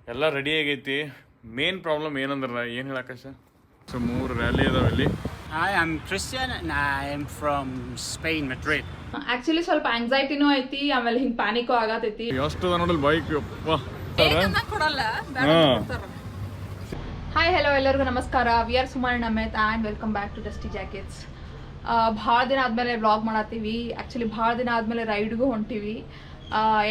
ಎಲ್ಲ ರೆಡಿ ಆಗೈತಿ. Main problem ಏನಂದ್ರೆ ಏನು ಹೇಳಾಕಾಶ, ಸೊ 3 ರ್ಯಾಲಿ ಅದಾವ ಇಲ್ಲಿ. Hi, I'm Christian and I am from Spain, Madrid. Actually ಸ್ವಲ್ಪ ಆಂಗ್ಸೈಟಿನೂ ಐತಿ, ಆಮೇಲೆ ಹಿಂಗೆ ಪ್ಯಾನಿಕೂ ಆಗತೈತಿ. ಎಷ್ಟು ನೋಡಲ್ ಬೈಕ್ ಹಾಯ್ ಹಲೋ ಎಲ್ಲರಿಗೂ ನಮಸ್ಕಾರ. We are Suman Amit and welcome back to Dusty Jackets. ಭಾಳ ದಿನ ಆದಮೇಲೆ ವ್ಲಾಗ್ ಮಾಡತ್ತೀವಿ. ಆ್ಯಕ್ಚುಲಿ ಭಾಳ ದಿನ ಆದಮೇಲೆ ರೈಡ್ಗೂ ಹೊಂಟೀವಿ.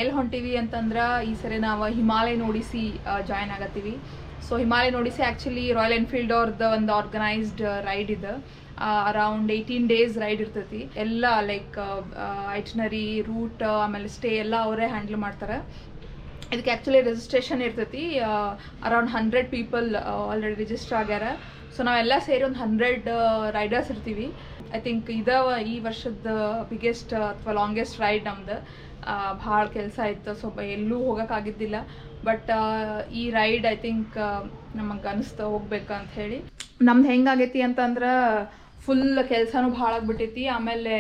ಎಲ್ಲಿ ಹೊಂಟೀವಿ ಅಂತಂದ್ರೆ ಈ ಸರಿ ನಾವು ಹಿಮಾಲಯ ನೋಡಿಸಿ ಜಾಯ್ನ್ ಆಗತ್ತೀವಿ. So Himalaya odyssey actually Royal Enfield ಅವ್ರದ್ದು ಒಂದು ಆರ್ಗನೈಸ್ಡ್ ರೈಡ್ ಇದೆ. ಅರೌಂಡ್ 18 days ರೈಡ್ ಇರ್ತೈತಿ. ಎಲ್ಲ ಲೈಕ್ ಐಟ್ನರಿ ರೂಟ್ ಆಮೇಲೆ ಸ್ಟೇ ಎಲ್ಲ ಅವರೇ ಹ್ಯಾಂಡಲ್ ಮಾಡ್ತಾರೆ. ಇದಕ್ಕೆ ಆ್ಯಕ್ಚುಲಿ ರಿಜಿಸ್ಟ್ರೇಷನ್ ಇರ್ತೈತಿ. ಅರೌಂಡ್ 100 ಪೀಪಲ್ ಆಲ್ರೆಡಿ ರಿಜಿಸ್ಟರ್ ಆಗ್ಯಾರ. ಸೊ ನಾವೆಲ್ಲ ಸೇರಿ ಒಂದು 100 ರೈಡರ್ಸ್ ಇರ್ತೀವಿ. ಐ ಥಿಂಕ್ ಈ ವರ್ಷದ ಬಿಗ್ಗೆಸ್ಟ್ ಅಥವಾ ಲಾಂಗೆಸ್ಟ್ ರೈಡ್ ನಮ್ದು. ಭಾಳ ಕೆಲಸ ಇತ್ತು, ಸೊ ಎಲ್ಲೂ ಹೋಗೋಕ್ಕಾಗಿದ್ದಿಲ್ಲ. ಬಟ್ ಈ ರೈಡ್ ಐ ಥಿಂಕ್ ನಮಗೆ ಅನಿಸ್ತು ಹೋಗ್ಬೇಕಂತ ಹೇಳಿ. ನಮ್ದು ಹೆಂಗಾಗೈತಿ ಅಂತಂದ್ರೆ ಫುಲ್ ಕೆಲಸನೂ ಭಾಳ ಆಗ್ಬಿಟ್ಟೈತಿ. ಆಮೇಲೆ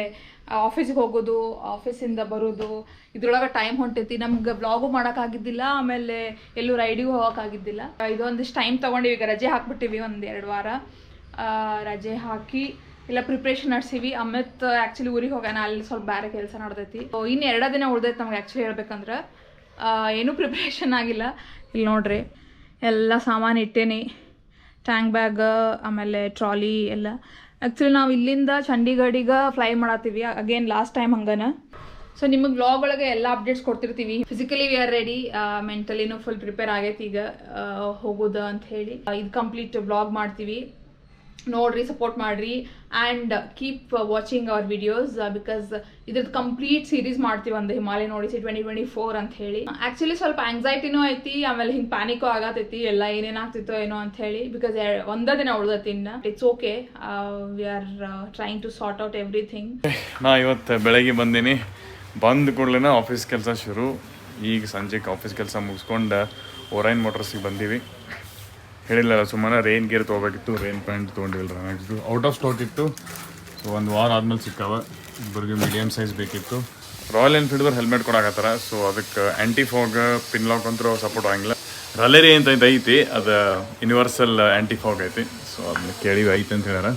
ಆಫೀಸಿಗೆ ಹೋಗೋದು, ಆಫೀಸಿಂದ ಬರೋದು, ಇದ್ರೊಳಗೆ ಟೈಮ್ ಹೊಂಟೈತಿ. ನಮ್ಗೆ ವ್ಲಾಗು ಮಾಡೋಕ್ಕಾಗಿದ್ದಿಲ್ಲ, ಆಮೇಲೆ ಎಲ್ಲೂ ರೈಡಿಗೂ ಹೋಗೋಕ್ಕಾಗಿದ್ದಿಲ್ಲ. ಇದೊಂದಿಷ್ಟು ಟೈಮ್ ತೊಗೊಂಡಿವಿ. ಈಗ ರಜೆ ಹಾಕ್ಬಿಟ್ಟಿವಿ, 1-2 ವಾರ ರಜೆ ಹಾಕಿ ಎಲ್ಲ ಪ್ರಿಪ್ರೇಷನ್ ನಡೆಸೀವಿ. ಅಮಿತ್ ಆ್ಯಕ್ಚುಲಿ ಊರಿಗೆ ಹೋಗೋಣ, ಅಲ್ಲಿ ಸ್ವಲ್ಪ ಬೇರೆ ಕೆಲಸ ನಡೆದೈತಿ. ಇನ್ನು 2 ದಿನ ಉಳ್ದೈತೆ ನಮ್ಗೆ ಆ್ಯಕ್ಚುಲಿ ಹೇಳ್ಬೇಕಂದ್ರೆ. ಏನೂ ಪ್ರಿಪ್ರೇಷನ್ ಆಗಿಲ್ಲ. ಇಲ್ಲಿ ನೋಡ್ರಿ ಎಲ್ಲ ಸಾಮಾನು ಇಟ್ಟೇನಿ, ಟ್ಯಾಂಕ್ ಬ್ಯಾಗ್ ಆಮೇಲೆ ಟ್ರಾಲಿ ಎಲ್ಲ. ಆ್ಯಕ್ಚುಲಿ ನಾವು ಇಲ್ಲಿಂದ ಚಂಡೀಗಢಿಗೆ ಫ್ಲೈ ಮಾಡತ್ತೀವಿ ಅಗೇನ್ ಲಾಸ್ಟ್ ಟೈಮ್ ಹಂಗನ. ಸೊ ನಿಮಗೆ ವ್ಲಾಗ್ ಒಳಗೆ ಎಲ್ಲ ಅಪ್ಡೇಟ್ಸ್ ಕೊಡ್ತಿರ್ತೀವಿ. ಫಿಸಿಕಲಿ ವಿ ಆರ್ ರೆಡಿ, ಮೆಂಟಲಿನೂ ಫುಲ್ ಪ್ರಿಪೇರ್ ಆಗೈತಿ ಈಗ ಹೋಗೋದು ಅಂತ ಹೇಳಿ. ಇದು ಕಂಪ್ಲೀಟ್ ವ್ಲಾಗ್ ಮಾಡ್ತೀವಿ, ನೋಡ್ರಿ, ಸಪೋರ್ಟ್ ಮಾಡ್ರಿ and keep watching our videos. Because ಇದ್ರದ್ದು ಕಂಪ್ಲೀಟ್ ಸೀರೀಸ್ ಮಾಡ್ತೀವಿ ಒಂದು ಹಿಮಾಲಯ ನೋಡಿಸಿ 2024 ಅಂತ ಹೇಳಿ. ಆ್ಯಕ್ಚುಲಿ ಸ್ವಲ್ಪ ಆಂಗ್ಸೈಟಿನೂ ಐತಿ, ಆಮೇಲೆ ಹಿಂಗೆ ಪ್ಯಾನಿಕೂ ಆಗತೈತಿ, ಎಲ್ಲ ಏನೇನಾಗ್ತಿತ್ತೋ ಏನೋ ಅಂತ ಹೇಳಿ. ಬಿಕಾಸ್ ಒಂದೇ ದಿನ ಉಳ್ದೈತಿ ಇನ್ನು. It's okay, we are trying to sort out everything. ನಾ ಇವತ್ತು ಬೆಳಗ್ಗೆ ಬಂದೀನಿ. ಬಂದ ಕೂಡಲೇ ಆಫೀಸ್ ಕೆಲಸ ಶುರು. ಈಗ ಸಂಜೆಗೆ ಆಫೀಸ್ ಕೆಲಸ ಮುಗಿಸ್ಕೊಂಡು ಓರೈನ್ ಮೋಟರ್ಸಿಗೆ ಬಂದೀವಿ. ಹೇಳಿಲ್ಲ ಸುಮ್ಮನೆ ರೈನ್ ಗೇರ್ ತೊಗೋಬೇಕಿತ್ತು, ರೈನ್ ಪ್ಯಾಂಟ್ ತೊಗೊಂಡಿಲ್ಲ. ನೆಕ್ಸ್ಟ್ ಔಟ್ ಆಫ್ ಸ್ಟಾಕ್ ಇತ್ತು. ಸೊ 1 ವಾರ ಆದ್ಮೇಲೆ ಸಿಕ್ಕಾವ. ಇಬ್ಬರಿಗೆ ಮೀಡಿಯಮ್ ಸೈಜ್ ಬೇಕಿತ್ತು. ರಾಯಲ್ ಎನ್ಫೀಲ್ಡ್ದವ್ರು ಹೆಲ್ಮೆಟ್ ಕೊಡಾಕತ್ತಾರ. ಸೊ ಅದಕ್ಕೆ ಆ್ಯಂಟಿ ಫಾಗ್ ಪಿನ್ ಲಾಕ್ ಅಂತೂ ಸಪೋರ್ಟ್ ಆಗಿಲ್ಲ. ರಲೆರಿ ಅಂತ ಐತಿ, ಅದು ಯೂನಿವರ್ಸಲ್ ಆ್ಯಂಟಿ ಫಾಗ್ ಐತಿ. ಸೊ ಅದನ್ನ ಕೇಳಿವಿ ಐತೆ ಅಂತ ಹೇಳ್ಯಾರ,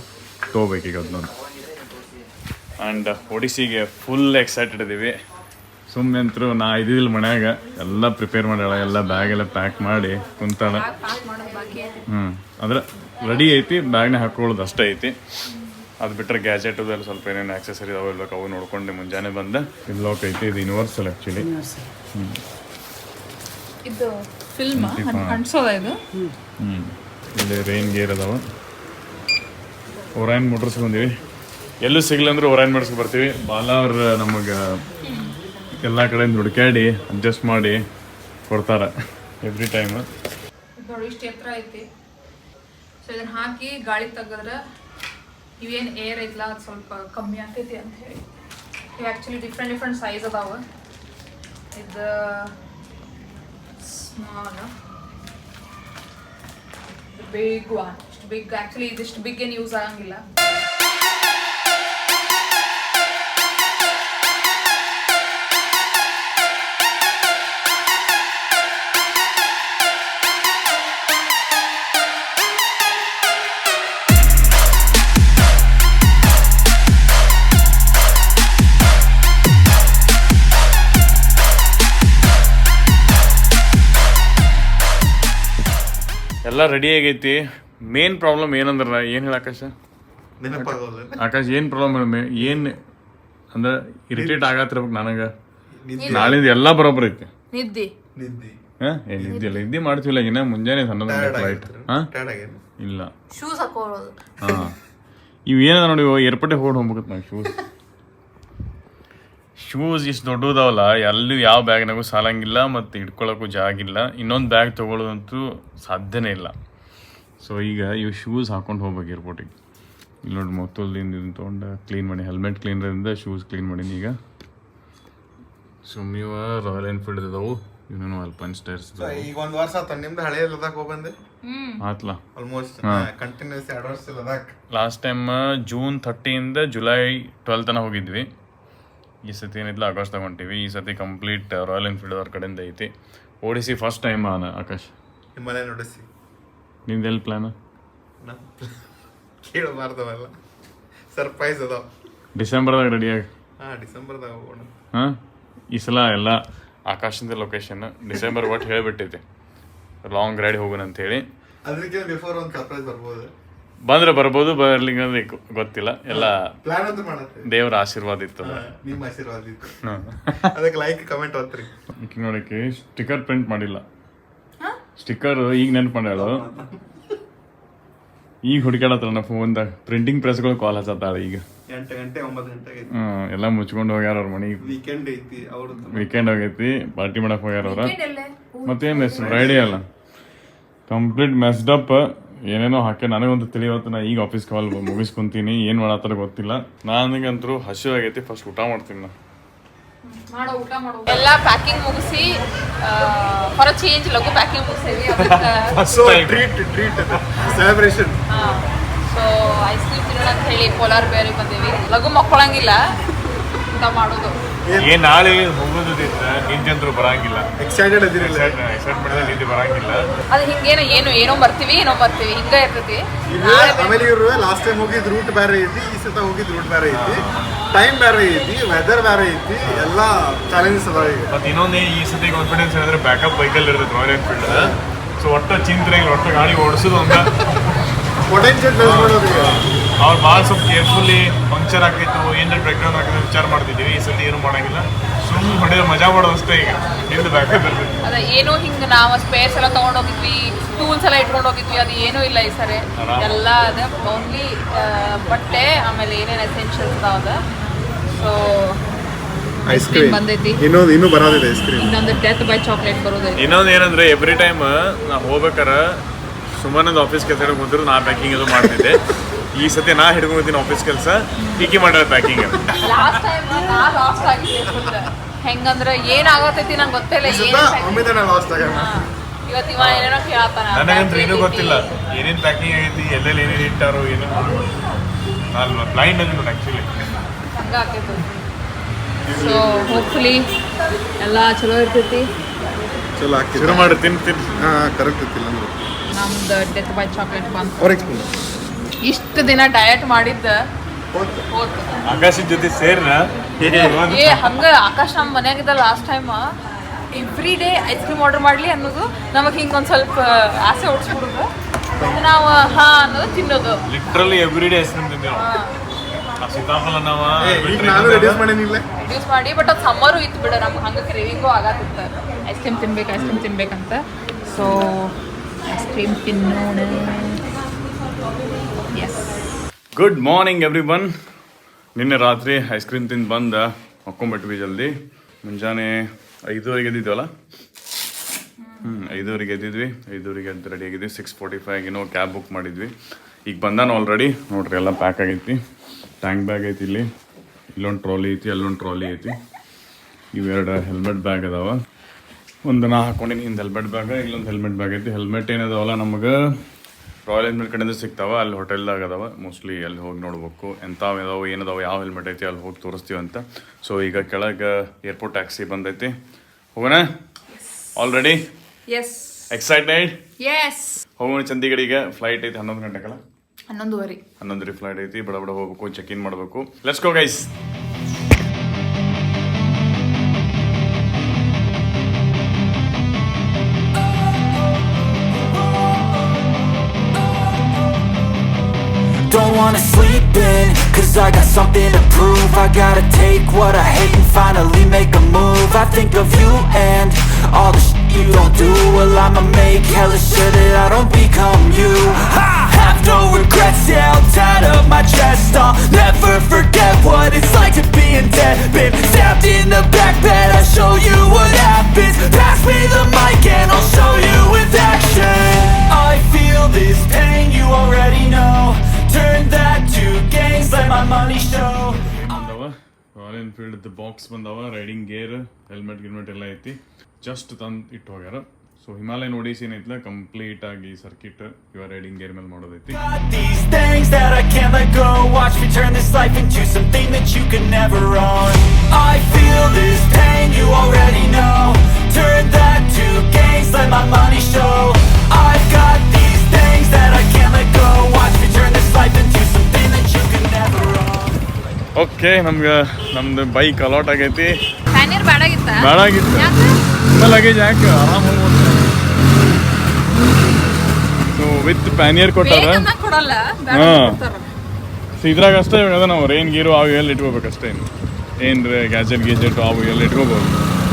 ತೊಗೋಬೇಕೀಗ ಅದನ್ನೊಂದು. ಆ್ಯಂಡ್ ಒಡಿಸಿಗೆ ಫುಲ್ ಎಕ್ಸೈಟೆಡ್ ಇದ್ದೀವಿ. ಸುಮ್ಮನೆ ಅಂತರೂ ನಾ ಇದ್ದಿಲ್ಲ ಮನ್ಯಾಗ, ಎಲ್ಲ ಪ್ರಿಪೇರ್ ಮಾಡ್ಯಾಳ, ಎಲ್ಲ ಬ್ಯಾಗ್ ಎಲ್ಲ ಪ್ಯಾಕ್ ಮಾಡಿ ಕುಂತಾಳ. ಅಂದ್ರೆ ರೆಡಿ ಐತಿ, ಬ್ಯಾಗ್ನ ಹಾಕೊಳ್ಳೋದು ಅಷ್ಟೇ ಐತಿ. ಅದು ಬಿಟ್ಟರೆ ಗ್ಯಾಜೆಟ್ ಅದೆಲ್ಲ ಸ್ವಲ್ಪ ಏನೇನು ಆಕ್ಸೆಸರಿ ಅವು ಇರ್ಬೇಕು, ಅವು ನೋಡ್ಕೊಂಡು ಮುಂಜಾನೆ ಬಂದ. ಲಾಕ್ ಐತಿ, ಇದು ಯೂನಿವರ್ಸಲ್ ಆ್ಯಕ್ಚುಲಿ. ಇದು ಫಿಲ್ಮ್ ಅನ್ಸೋದ ಇದು. ಇಲ್ಲಿ ರೈನ್ ಗೇರ್ ಅದಾವ. ಓರೈನ್ ಮೋಟರ್ಸ್ ಬಂದೀವಿ. ಎಲ್ಲೂ ಸಿಗ್ಲ ಅಂದ್ರೆ ಓರೈನ್ ಮೋಟರ್ಸ್ಗೆ ಬರ್ತೀವಿ. ಬಾಲಾ ಅವ್ರು ನಮಗೆ ಎಲ್ಲ ಕಡೆಯಿಂದ ಹುಡುಕಾಡಿ ಅಡ್ಜಸ್ಟ್ ಮಾಡಿ ಕೊಡ್ತಾರೆ ಎವ್ರಿ ಟೈಮ್. ನೋಡಿ ಇಷ್ಟು ಎತ್ತರ ಐತಿ. ಸೊ ಇದನ್ನ ಹಾಕಿ ಗಾಳಿ ತೆಗೆದ್ರೆ ಇವೇನು ಏರ್ ಐತಲ್ಲ ಅದು ಸ್ವಲ್ಪ ಕಮ್ಮಿ ಆಗ್ತೈತಿ ಅಂತ ಹೇಳಿ. ಇವು ಆ್ಯಕ್ಚುಲಿ ಡಿಫ್ರೆಂಟ್ ಸೈಜ್ ಅದಾವ. ಇದು ಸ್ಮಾಲ್, ಬಿಗ್ ಒನ್. ಇಷ್ಟು ಬಿಗ್, ಆ್ಯಕ್ಚುಲಿ ಇದಿಷ್ಟು ಬಿಗ್ ಏನು ಯೂಸ್ ಆಗಂಗಿಲ್ಲ. ಎಲ್ಲ ರೆಡಿ ಆಗೈತಿ. ಮೇನ್ ಪ್ರಾಬ್ಲಮ್ ಏನಂದ್ರೆ ಏನು ಹೇಳ ಆಕಾಶ? ಆಕಾಶ್ ಏನು ಪ್ರಾಬ್ಲಮ್? ಏನು ಅಂದ್ರೆ ಇರಿಟೇಟ್ ಆಗತ್ತಿರ್ಬೇಕು ನನಗೆ. ನಾಳಿಂದ ಎಲ್ಲ ಬರೋಬ್ಬರ ಐತಿ. ನಿದ್ದಿ ನಿದ್ದಿಲ್ಲ, ನಿದ್ದೆ ಮಾಡ್ತೀವಿಲ್ಲ. ಇನ್ನ ಮುಂಜಾನೆ ಫ್ಲೈಟ್ ಇಲ್ಲ. ಶೂಸ್ ಹಾಕೊಳ್ಳೋದು. ಇವು ಏನದ ನೋಡಿ, ಏರ್ಪೋರ್ಟಿಗೆ ಹೋಗ್ಬೇಕು ನಾವು. ಶೂಸ್ ಇಷ್ಟು ದೊಡ್ಡದಾವಲ್ಲ, ಎಲ್ಲೂ ಯಾವ ಬ್ಯಾಗ್ನಾಗೂ ಸಾಲಂಗಿಲ್ಲ, ಮತ್ತು ಇಟ್ಕೊಳ್ಳೋಕ್ಕೂ ಜಾಗಿಲ್ಲ. ಇನ್ನೊಂದು ಬ್ಯಾಗ್ ತೊಗೊಳ್ಳೋದಂತೂ ಸಾಧ್ಯನೇ ಇಲ್ಲ. ಸೊ ಈಗ ಇವು ಶೂಸ್ ಹಾಕೊಂಡು ಹೋಗ್ಬೇಕು ಏರ್ಪೋರ್ಟಿಗೆ. ಇಲ್ಲಿ ನೋಡಿ, ಮೊತ್ತದಿಂದ ಇದನ್ನು ತೊಗೊಂಡು ಕ್ಲೀನ್ ಮಾಡಿ, ಹೆಲ್ಮೆಟ್ ಕ್ಲೀನರಿಂದ ಶೂಸ್ ಕ್ಲೀನ್ ಮಾಡೀನಿ ಈಗ. ಸುಮ್ಮಿವ ರಾಯಲ್ ಎನ್ಫೀಲ್ಡ್ ಇದಾವು, ಇವನು ಅಲ್ಪೈನ್ ಸ್ಟೈರ್ಸ್. ಈಗ 1 ವರ್ಷ ಆತ ನಿಮ್ದು ಹಳೆ ಲದಾಖ್ ಹೋಗ್ಬಂದೆ ಆತ್ಲ ಆಲ್ಮೋಸ್ಟ್ ಕಂಟಿನ್ಯೂಸ್ 2 ವರ್ಷ Ladakh. Last time June 30 July 12 ತನಕ ಹೋಗಿದ್ವಿ. ಈ ಸತಿ ಏನಿಲ್ಲ ಆಗಸ್ಟ್ ತಗೊಂತೀವಿ. ಈ ಸತಿ ಕಂಪ್ಲೀಟ್ ರಾಯಲ್ ಎನ್ಫೀಲ್ಡ್ ಅವ್ರ ಕಡೆಯಿಂದ ಐತಿ. ಓಡಿಸಿ ಫಸ್ಟ್ ಟೈಮ್ ಆಕಾಶ್ ಹಿಮಾಲಯ ನೋಡಿಸಿ ನಿಂದು ಎಲ್ಲಿ ಪ್ಲಾನ್? ಕೇಳಬಾರ್ದವಲ್ಲ, ಸರ್ಪ್ರೈಸ್ ಅದಾವ. ಡಿಸೆಂಬರ್ದಾಗ ರೆಡಿಯಾಗಿ. ಡಿಸೆಂಬರ್ದಾಗ ಹೋಗೋಣ. ಹಾಂ, ಈ ಸಲ ಎಲ್ಲ ಆಕಾಶದ ಲೊಕೇಶನ್ ಡಿಸೆಂಬರ್ ಒಟ್ಟು ಹೇಳಿಬಿಟ್ಟೈತಿ, ಲಾಂಗ್ ರೈಡ್ ಹೋಗೋಣ ಅಂತೇಳಿ. ಅದಕ್ಕೆ ಬಿಫೋರ್ ಒಂದು ಸರ್ಪ್ರೈಸ್ ಬರ್ಬೋದು. ಬಂದ್ರೆ ಬರ್ಬೋದು, ಬರ್ಲಿಂಗ ಗೊತ್ತಿಲ್ಲ. ಎಲ್ಲ ಪ್ಲಾನ್ ಅಂತ ಮಾಡತ್ತೆ, ದೇವ್ರ ಆಶೀರ್ವಾದ ಇತ್ತು. ನಿಮ್ಮ ಆಶೀರ್ವಾದ ಇತ್ತು. ಅದಕ್ಕೆ ಲೈಕ್ ಕಮೆಂಟ್ ಓದ್ರಿ. ಈಗ ನೋಡಕ್ಕೆ ಸ್ಟಿಕ್ಕರ್ ಪ್ರಿಂಟ್ ಮಾಡಿಲ್ಲ. ಸ್ಟಿಕ್ಕರ್ ಈಗ ನೆನ್ಪು ಮಾಡ್ಯಾಳು. ಈಗ ಹುಡುಕಾಡತ್ತಲ್ಲ ನಾ ಫೋನ್ದಾಗ. ಪ್ರಿಂಟಿಂಗ್ ಪ್ರೆಸ್ಗಳು ಕಾಲ್ ಹಚ್ಚತ್ತಾಳ ಈಗ. 8 ಗಂಟೆ 9 ಗಂಟೆಗೆ ಎಲ್ಲ ಮುಚ್ಕೊಂಡು ಹೋಗ್ಯಾರ ಅವ್ರ ಮನೆಗೆ. ವೀಕೆಂಡ್ ಐತಿ, ಅವ್ರದ್ದು ವೀಕೆಂಡ್ ಆಗೈತಿ, ಪಾರ್ಟಿ ಮಾಡಕ್ ಹೋಗ್ಯಾರ ಅವ್ರ. ಮತ್ತೇನು ಫ್ರೈಡೇ ಅಲ್ಲ, ಕಂಪ್ಲೀಟ್ ಮೆಸ್ಡ್ ಅಪ್. ಏನೇನೋ ಹಾಕಿ ನನಗಂತೂ ತಿಳಿಯವತ್ತು. ನಾ ಈಗ ಆಫೀಸ್ ಕಾಲ್ ಮುಗಿಸ್ಕೊಂತೀನಿ, ಏನು ಮಾಡತ್ತಾರ ಗೊತ್ತಿಲ್ಲ. ನನಗಂತೂ ಹಸಿವು ಆಗೈತಿ, ಫಸ್ಟ್ ಊಟ ಮಾಡ್ತೀನಿ ನಾ. ಎಲ್ಲ ಪ್ಯಾಕಿಂಗ್ ಮುಗಿಸಿ ಫಾರ್ ಚೇಂಜ್ ಲಘು ಪ್ಯಾಕಿಂಗ್ ಮುಗಿಸೇವಿ. Treat celebration. So ice cream ತಿನ್ನೋಣ ಅಂತ ಹೇಳಿ ಪೋಲಾರ್ ಬೇರಿಗೆ ಬಂದೇವಿ. ಲಘು ಮಕ್ಕಳಂಗಿಲ್ಲ, ಊಟ ಮಾಡೋದು. ಏನ್ ನಾಳೆ ಹೋಗೋದಿತ್ತ, ನಿಂತಂದ್ರು ಬರಂಗಿಲ್ಲ. ಎಕ್ಸೈಟೆಡ್ ಅದಿರಲ್ಲ, ಎಕ್ಸೈಟ್ ಮಾಡಿದ್ರೆ ನಿಂತು ಬರಂಗಿಲ್ಲ. ಅದು ಹಿಂಗೇನೋ ಏನೋ ಬರ್ತೀವಿ ಹಿಂಗ ಇರ್ತೈತಿ. ಆಮೇಲೆ ಇವ್ರು ಲಾಸ್ಟ್ ಟೈಮ್ ಹೋಗಿದ್ ರೂಟ್ ಬೇರೆ ಐತಿ, ಈ ಸತ ಹೋಗಿದ್ ರೂಟ್ ಬೇರೆ ಐತಿ, ಟೈಮ್ ಬೇರೆ ಐತಿ, ವೆದರ್ ಬೇರೆ ಐತಿ, ಎಲ್ಲ ಚಾಲೆಂಜಸ್ ಅದಾವ ಈಗ. ಮತ್ತೆ ಇನ್ನೊಂದು ಈ ಸತಿ ಕಾನ್ಫಿಡೆನ್ಸ್ ಹೇಳಿದ್ರೆ ಬ್ಯಾಕಪ್ ಬೈಕಲ್ಲಿ ಇರ್ತೈತೆ ರಾಯಲ್ ಎನ್ಫೀಲ್ಡ್. ಸೊ ಒಟ್ಟ ಚಿಂತೆ ಒಟ್ಟ ಗಾಡಿ ಓಡಿಸೋದು ಅಂತ ಪೊಟೆನ್ಷಿಯಲ್ ಬೆಳೆಸ್ ಮಾಡೋದು. ಅವ್ರು ಭಾಳ ಸ್ವಲ್ಪ ಕೇರ್ಫುಲ್ಲಿ ಪಂಕ್ಚರ್ ಆಗ್ತಿತ್ತು, ಏನಾರ ಬ್ರೇಕ್ ಡೌನ್ ಆಗಿದ್ದು ವಿಚಾರ ಮಾಡ್ತಿದ್ದೀವಿ. ಈ ಸತಿ ಏನು ಮಾಡಂಗಿಲ್ಲ, ಸುಮ್ಮನೆ ಹೊಡೆದ್ರೆ ಮಜಾ ಮಾಡೋದು ಅಷ್ಟೇ. ಈಗ ಹಿಂದೆ ಬ್ಯಾಕಪ್ ಇರ್ತೈತಿ. ಅದ ಏನೋ ಹಿಂಗೆ ನಾವು ಸ್ಪೇರ್ಸ್ ಎಲ್ಲ ತೊಗೊಂಡು ಹೋಗಿದ್ವಿ, ಟೂಲ್ಸ್ ಎಲ್ಲ ಇಟ್ಕೊಂಡು ಹೋಗಿದ್ವಿ, ಅದು ಏನೂ ಇಲ್ಲ ಈ ಸರಿ. ಎಲ್ಲ ಅದೇ ಓನ್ಲಿ ಬಟ್ಟೆ, ಆಮೇಲೆ ಏನೇನು ಎಸೆನ್ಷಿಯಲ್ಸ್ ಅದಾವದ. ಸೊ ಐಸ್ ಕ್ರೀಮ್ ಬಂದೈತಿ, ಇನ್ನೂ ಬರೋದಿದೆ ಐಸ್ ಕ್ರೀಮ್. ಇನ್ನೊಂದು ಡೆತ್ ಬೈ ಚಾಕ್ಲೇಟ್ ಬರೋದೈತಿ. ಇನ್ನೊಂದು ಏನಂದ್ರೆ ಎವ್ರಿ ಟೈಮ್ ನಾ ಹೋಗ್ಬೇಕಾರ ಸುಮ್ಮನೊಂದು ಆಫೀಸ್ ಕೆಲಸ ಹಿಡ್ಕೊಂಡ್ರು ನಾ ಪ್ಯಾಕಿಂಗ್ ಅದು ಮಾಡ್ತಿದ್ದೆ. ಈ ಸತಿ ನಾ ಹಿಡ್ಕೊಂಡಿದ್ದೀನಿ ಆಫೀಸ್ ಕೆಲಸ, ಈಕಿ ಮಾಡ್ಯಾರ ಪ್ಯಾಕಿಂಗ್. ಲಾಸ್ಟ್ ಟೈಮ್ ನಾ ಲಾಸ್ಟ್ ಆಗಿದ್ದೆ. ಹೆಂಗಂದ್ರೆ ಏನಾಗತೈತಿ ನಂಗೆ ಗೊತ್ತಿಲ್ಲ. ಇವತ್ತು ಇವ ಏನೇನೋ ಕೇಳತ್ತಾನ, ನನಗಂತೂ ಏನೂ ಗೊತ್ತಿಲ್ಲ ಏನೇನು ಪ್ಯಾಕಿಂಗ್ ಆಗೈತಿ, ಎಲ್ಲೆಲ್ಲಿ ಏನೇನು ಇಟ್ಟಾರು, ಏನೇನು ನಾನು ಬ್ಲೈಂಡ್ ಅಲ್ಲಿ ನೋಡಿ ಆ್ಯಕ್ಚುಲಿ. ಹಂಗೆ ಆಗ್ತೈತಿ. ಸೊ ಹೋಪ್ಫುಲಿ ಎಲ್ಲ ಚಲೋ ಇರ್ತೈತಿ. ಚಲೋ ಆಗ್ತೈತಿ. ಶುರು ಮಾಡಿ ತಿನ್ ಕರೆಕ್ಟ್ ಇರ್ತಿಲ್ಲ ಅಂದ್ರೆ ನಮ್ದು ಡೆತ್ ಬೈ ಚಾಕ್ಲೇಟ್ ಬಂತು. ಅವ್ರಿಗೆ ಇಷ್ಟು ದಿನ ಡಯಟ್ ಮಾಡಿದ್ದ ಹೋತು. ಆಕಾಶದ ಜೊತೆ ಸೇರ್ನ ಹಂಗ ಆಕಾಶ್ ನಮ್ಮ ಮನ್ಯಾಗಿದ್ದ last time every day ice cream order ಮಾಡ್ಲಿ ಅನ್ನೋದು ನಮಗೆ ಹಿಂಗೊಂದು ಸ್ವಲ್ಪ ಆಸೆ ಹೊಡ್ಸ್ಬಿಡುದು. ನಾವು ಹಾ ಅನ್ನೋದು ತಿನ್ನೋದು. Literally every day ice cream ತಿಂದೇವು. ಸೀತಾಫಲ ನಾವು ರೆಡ್ಯೂಸ್ ಮಾಡೇನಿಲ್ಲ, ರೆಡ್ಯೂಸ್ ಮಾಡಿ. ಬಟ್ ಅದು ಸಮ್ಮರು ಇತ್ತು ಬಿಡ, ನಮ್ಗೆ ಹಂಗೆ ಕ್ರೇವಿಂಗು ಆಗತ್ತಿತ್ತ ಐಸ್ ಕ್ರೀಮ್ ತಿನ್ಬೇಕಂತ. ಸೊ ಐಸ್ ಕ್ರೀಮ್ ತಿನ್ನೋಣ. Yes, good morning everyone. ನಿನ್ನೆ ರಾತ್ರಿ ಐಸ್ ಕ್ರೀಮ್ ತಿಂದು ಬಂದು ಮಕ್ಕೊಂಬಿಟ್ವಿ ಜಲ್ದಿ. ಮುಂಜಾನೆ 5:30 ಎದ್ದಿದ್ವಲ್ಲ. 5:30 ಎದ್ದಿದ್ವಿ. 5:30 ಎದ್ದು ರೆಡಿ ಆಗಿದ್ವಿ. 6:45 ಏನೋ ಕ್ಯಾಬ್ ಬುಕ್ ಮಾಡಿದ್ವಿ. ಈಗ ಬಂದಾನು ಆಲ್ರೆಡಿ. ನೋಡ್ರಿ ಎಲ್ಲ ಪ್ಯಾಕ್ ಆಗೈತಿ. ಟ್ಯಾಂಕ್ ಬ್ಯಾಗ್ ಐತಿ, ಇಲ್ಲೊಂದು ಟ್ರಾಲಿ ಐತಿ, ಅಲ್ಲೊಂದು ಟ್ರಾಲಿ ಐತಿ. ಇವೆರಡು ಹೆಲ್ಮೆಟ್ ಬ್ಯಾಗ್ ಅದಾವ. ಒಂದು ನಾ ಹಾಕೊಂಡಿನಿ ಹಿಂದೆ ಹೆಲ್ಮೆಟ್ ಬ್ಯಾಗ, ಇಲ್ಲೊಂದು ಹೆಲ್ಮೆಟ್ ಬ್ಯಾಗ್ ಐತಿ. ಹೆಲ್ಮೆಟ್ ಏನದಾವಲ್ಲ ನಮಗೆ ರಾಯಲ್ ಎನ್ಫೀಲ್ಡ್ ಕಡೆಯಿಂದ ಸಿಗ್ತಾವ. ಅಲ್ಲಿ ಹೋಟೆಲ್ದಾಗ ಅದಾವ ಮೋಸ್ಟ್ಲಿ, ಅಲ್ಲಿ ಹೋಗಿ ನೋಡ್ಬೇಕು ಎಂಥವು ಇದಾವೆ ಏನದಾವ, ಯಾವ ಹೆಲ್ಮೆಟ್ ಐತಿ ಅಲ್ಲಿ ಹೋಗಿ ತೋರಿಸ್ತೀವಿ ಅಂತ. ಸೊ ಈಗ ಕೆಳಗೆ ಏರ್ಪೋರ್ಟ್ ಟ್ಯಾಕ್ಸಿ ಬಂದೈತಿ, ಹೋಗೋಣ. Already S, excited. ಎಸ್, ಹೋಗೋಣ. ಚಂಡೀಗಢಿಗೆ ಫ್ಲೈಟ್ ಐತಿ 11 ಗಂಟೆಗಲ್ಲ, 11:30 ಫ್ಲೈಟ್ ಐತಿ. ಬಡ ಹೋಗ್ಬೇಕು, ಚೆಕ್ ಇನ್ ಮಾಡಬೇಕು. Let's go guys. Don't wanna sleep in, cause I got something to prove. I gotta take what I hate and finally make a move. I think of you and all the shit you don't do. Well, I'ma make hella sure that I don't become you. I have no regrets, yeah, I'll tie up my chest. I'll never forget what it's like to be in debt. Been stabbed in the back bed, I'll show you what happens. Pass me the mic and I'll show you with action. I feel this pain, you already know. Turn that to gains, let my money show. Royal Enfield box ಬಂದವ. Riding gear, helmet ಎಲ್ಲ ಐತಿ. Just ತಂದು ಇಟ್ಟು ಹೋಗ್ಯಾರ. So Himalayan ಒಡಿಸಿ ಏನೈತಿಲ್ಲ, complete ಆಗಿ circuit ಇವ riding gear ಮೇಲೆ ಮಾಡೋದೈತಿ. Got these things that I can't let go. Watch me turn this life into something that you could never own. I feel this pain, you already know. Turn that to gains, let my money show. Okay ನಮ್ದು bike allot ಆಗೈತಿ. Pannier ಬೇಡಾಗಿತ್ತ ಬೇಡಾಗಿತ್ತು. ತುಂಬ luggage ಯಾಕೆ ಆರಾಮ್ ಹೋಗ್ಬೋದು. So with pannier ಕೊಟ್ಟಾರ. ಕೊಡಲ್ಲ ಇದ್ರಾಗ ಅಷ್ಟೇ ಅದ ನಾವು ರೈನ್ ಗೀರು ಅವು ಎಲ್ಲ ಇಟ್ಕೋಬೇಕಷ್ಟೇ. ಏನ್ರಿ ಗ್ಯಾಜೆಟ್ ಅವು ಎಲ್ಲ ಇಟ್ಕೋಬೋದು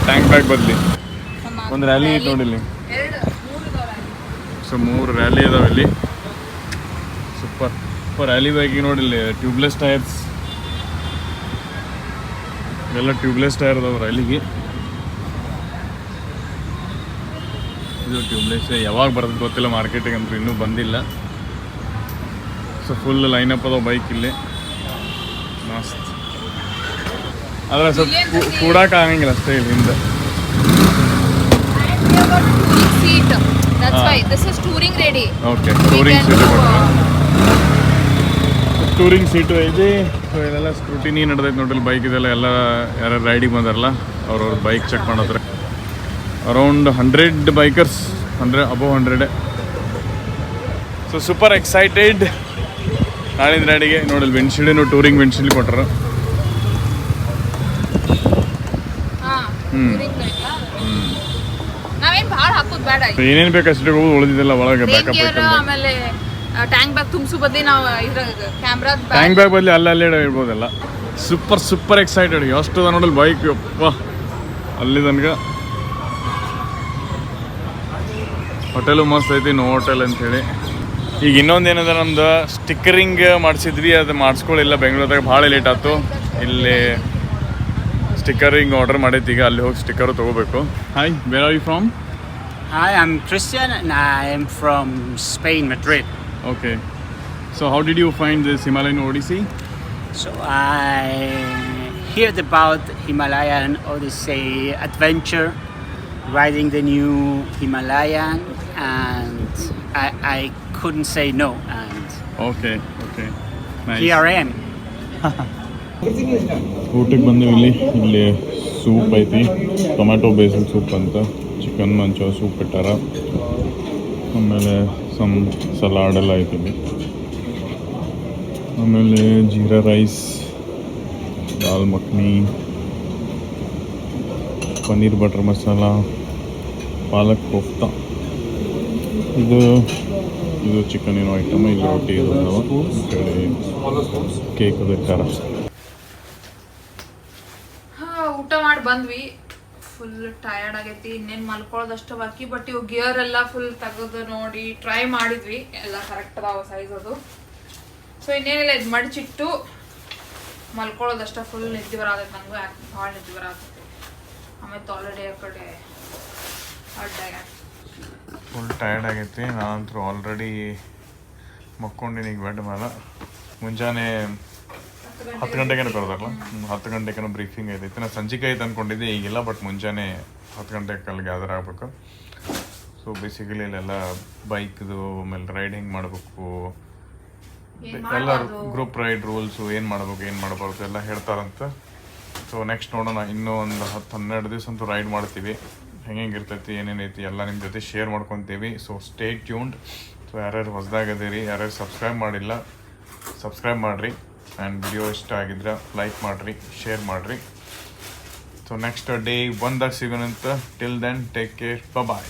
ಟ್ಯಾಂಕ್ ಬ್ಯಾಗ್ ಬದಲಿ. ಒಂದು ರ್ಯಾಲಿ ಐತೆ ನೋಡಿಲ್ಲಿ. ಸೊ 3 ರ್ಯಾಲಿ ಅದಾವೆ ಇಲ್ಲಿ. ಸೂಪರ್ ರ್ಯಾಲಿ ಬೈಕಿಗೆ ನೋಡಿಲ್ಲಿ ಟ್ಯೂಬ್ಲೆಸ್ ಟೈರ್ಸ್ ಎಲ್ಲ ಟ್ಯೂಬ್ಲೆಸ್ ಟೈರ್ ಅದಾವೆ ರ್ಯಾಲಿಗೆ. ಇದು ಟ್ಯೂಬ್ಲೆಸ್ ಯಾವಾಗ ಬರೋದು ಗೊತ್ತಿಲ್ಲ, ಮಾರ್ಕೆಟಿಗೆ ಅಂತೂ ಇನ್ನೂ ಬಂದಿಲ್ಲ. ಸೊ ಫುಲ್ ಲೈನಪ್ ಅದಾವ ಬೈಕ್ ಇಲ್ಲಿ ಮಸ್ತ್. ಆದರೆ ಸ್ವಲ್ಪ ಕೂಡಕ್ಕೆ ಆಗಂಗಿಲ್ಲ ಅಷ್ಟೇ ಇಲ್ಲಿ ಹಿಂದೆ. Okay touring seat touring seat ಐತಿ. ಸೊ ಇದೆಲ್ಲ ಸ್ಕ್ರೂಟಿನಿ ನಡೆದೈತೆ ನೋಡ್ರಿ ಬೈಕ್ ಇದೆಲ್ಲ. ಎಲ್ಲ ಯಾರು ರೈಡಿಗೆ ಬಂದಾರಲ್ಲ ಅವ್ರವ್ರ ಬೈಕ್ ಚೆಕ್ ಮಾಡತ್ತಾರೆ. Around 100 bikers, above 100. So super excited ನಾಳಿನ ರೈಡಿಗೆ. ನೋಡಲ್ಲಿ ವಿಂಡ್ಶೀಲ್ಡ್ ಟೂರಿಂಗ್ ವಿಂಡ್ಶೀಲ್ಡ್ ಕೊಟ್ಟರು. ಏನೇನು ಬೇಕು ಅಷ್ಟೇ ಹೋಗೋದು, ಉಳಿದಿದ್ದೆಲ್ಲ ಒಳಗೆ ಬ್ಯಾಕಪ್ ಆಮೇಲೆ ಟ್ಯಾಂಕ್ ಬ್ಯಾಗ್ ತುಂಬಿಸು ಬದಲಿ ನಾವು ಕ್ಯಾಮ್ರಾ ಟ್ಯಾಂಕ್ ಬ್ಯಾಗ್ ಬದಲಿ ಅಲ್ಲೇ ಇಡ್ಬೋದೆಲ್ಲ. Super excited. ಎಷ್ಟು ಅದ ನೋಡಲ್ ಬೈಕ್ ಯಪ್ಪ ಅಲ್ಲಿ ತನಕ. ಹೋಟೆಲು ಮಸ್ತ್ ಐತಿ, ನೋ ಹೋಟೆಲ್ ಅಂಥೇಳಿ. ಈಗ ಇನ್ನೊಂದು ಏನಂದ್ರೆ ನಮ್ದು ಸ್ಟಿಕ್ಕರಿಂಗ್ ಮಾಡಿಸಿದ್ವಿ, ಅದು ಮಾಡಿಸ್ಕೊಳ್ಳಿಲ್ಲ. ಬೆಂಗಳೂರದಾಗ ಭಾಳ ಲೇಟ್ ಆಯ್ತು. ಇಲ್ಲಿ ಸ್ಟಿಕ್ಕರಿಂಗ್ ಆರ್ಡರ್ ಮಾಡೈತಿ. ಈಗ ಅಲ್ಲಿ ಹೋಗಿ ಸ್ಟಿಕ್ಕರು ತೊಗೋಬೇಕು. Hi, where are you from? Hi, I'm Christian and I am from Spain, Madrid. Okay. So how did you find this Himalayan Odyssey? So I heard about Himalayan Odyssey adventure, riding the new Himalayan, and I couldn't say no, and Okay. Nice. here I am. ಊಟಕ್ಕೆ ಬಂದೀವಿ. ಇಲ್ಲಿ soup ಐತಿ, tomato basal soup ಅಂತ. Chicken ಮಂಚೋ soup ಇಟ್ಟಾರ. ಆಮೇಲೆ some salad ಎಲ್ಲ ಐತಿ. ಆಮೇಲೆ ಜೀರಾ ರೈಸ್, ದಾಲ್ ಮಖನಿ, ಪನ್ನೀರ್ ಬಟರ್ ಮಸಾಲ, ಪಾಲಕ್ ಕೋಫ್ತಾ. ಇದು ಚಿಕನ್ ಏನೋ ಐಟಮ್. ಇಲ್ಲಿ ರೊಟ್ಟಿ ಅಂತೇಳಿ ಕೇಕ್ ಅದು ಇಟ್ಟಾರ. ಊಟ ಮಾಡಿ ಬಂದ್ವಿ. ಫುಲ್ ಟಯರ್ಡ್ ಆಗೈತಿ. ಇನ್ನೇನು ಮಲ್ಕೊಳ್ಳೋದಷ್ಟು ಬಾಕಿ. ಬಟ್ ಇವು ಗಿಯರ್ ಎಲ್ಲ ಫುಲ್ ತೆಗೆದು ನೋಡಿ ಟ್ರೈ ಮಾಡಿದ್ವಿ, ಎಲ್ಲ ಕರೆಕ್ಟ್ ಅದಾವ ಸೈಜ್ ಅದು. ಸೊ ಇನ್ನೇನಿಲ್ಲ, ಇದು ಮಡಚಿಟ್ಟು ಮಲ್ಕೊಳ್ಳೋದಷ್ಟ. ಫುಲ್ ನಿದ್ದೆ ಬರತೈತೆ ನನಗೂ. ಯಾಕೆ ಭಾಳ ನಿದ್ದೆ ಬರತೈತಿ. ಆಮೇಲೆ ಆಲ್ರೆಡಿ ಆ ಕಡೆ ಫುಲ್ ಟಯರ್ಡ್ ಆಗೈತಿ. ನಾನಂತೂ ಆಲ್ರೆಡಿ ಮಕ್ಕೊಂಡಿನಿ ಈಗ ಬೆಡ್ ಮೇಲೆ. ಮುಂಜಾನೆ 10 ಗಂಟೆಗೇನೋ ಕರೆದಾರಲ್ಲ, 10 ಗಂಟೆಗೇನೋ ಬ್ರೀಫಿಂಗ್ ಐತೈತಿ. ನಾನು ಸಂಜಿಕೆ ಐತೆ ಅಂದ್ಕೊಂಡಿದ್ದೆ, ಈಗಿಲ್ಲ. ಬಟ್ ಮುಂಜಾನೆ 10 ಗಂಟೆಗೆ ಅಲ್ಲಿ ಗ್ಯಾದರ್ ಆಗಬೇಕು. ಸೊ ಬೇಸಿಕಲಿ ಇಲ್ಲೆಲ್ಲ ಬೈಕ್ದು ಆಮೇಲೆ ರೈಡ್ ಹೆಂಗೆ ಮಾಡಬೇಕು, ಎಲ್ಲ ಗ್ರೂಪ್ ರೈಡ್ ರೂಲ್ಸು, ಏನು ಮಾಡ್ಬೇಕು ಏನು ಮಾಡಬಾರ್ದು ಎಲ್ಲ ಹೇಳ್ತಾರಂತ. ಸೊ ನೆಕ್ಸ್ಟ್ ನೋಡೋಣ. ಇನ್ನೂ ಒಂದು 10-12 ದಿವಸ ಅಂತೂ ರೈಡ್ ಮಾಡ್ತೀವಿ. ಹೆಂಗಿರ್ತೈತಿ, ಏನೇನೈತಿ ಎಲ್ಲ ನಿಮ್ಮ ಜೊತೆ ಶೇರ್ ಮಾಡ್ಕೊತೀವಿ. So stay tuned. ಸೊ ಯಾರ್ಯಾರು ಹೊಸದಾಗದಿರಿ, ಯಾರ್ಯಾರು ಸಬ್ಸ್ಕ್ರೈಬ್ ಮಾಡಿಲ್ಲ ಸಬ್ಸ್ಕ್ರೈಬ್ ಮಾಡಿರಿ. ಆ್ಯಂಡ್ ವಿಡಿಯೋ ಇಷ್ಟ ಆಗಿದ್ರೆ ಲೈಕ್ ಮಾಡಿರಿ, ಶೇರ್ ಮಾಡಿರಿ. ಸೊ ನೆಕ್ಸ್ಟ್ ಡೇ 1ದಾಗ ಸಿಗೋಣಂತ. ಟಿಲ್ ದೆನ್ ಟೇಕ್ ಕೇರ್, ಬಾಯ್.